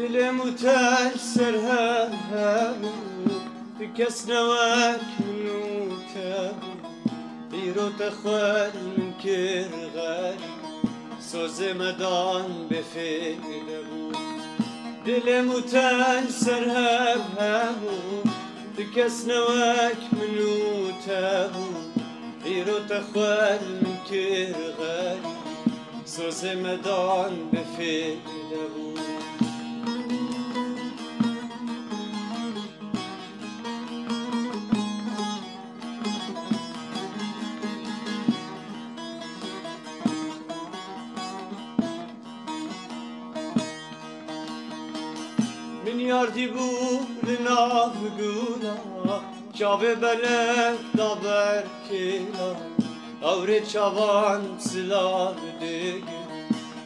دل متأثر هبو بكس نواك منوتابو بیرو تخوال من کرغاری سوز مدان بفیده بود دل متأثر هبو بكس نواك منوتابو بیرو تخوال من کرغاری سوز مدان بفیده بود من یاردی بود ناف گولا چاوه بلک دابر کلا اوره چاوان سلاف دیگه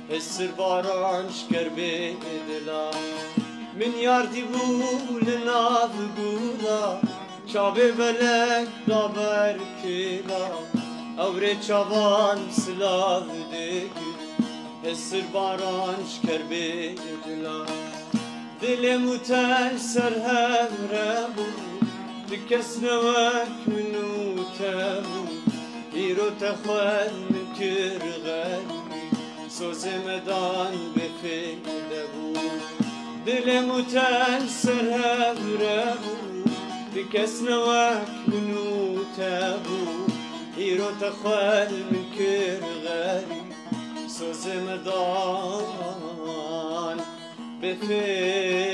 حسر بارانش کر به دلا من یاردی بود ناف گولا چاوه بلک دابر کلا اوره چاوان سلاف دیگه حسر بارانش کر به دلا دل متأثر هبربو بكس نواك منوتابو بیرو تخوال من کرغاری سوز مدان بفیده بود دل متأثر هبربو بكس نواك منوتابو بیرو تخوال من کرغاری سوز مدان بفیده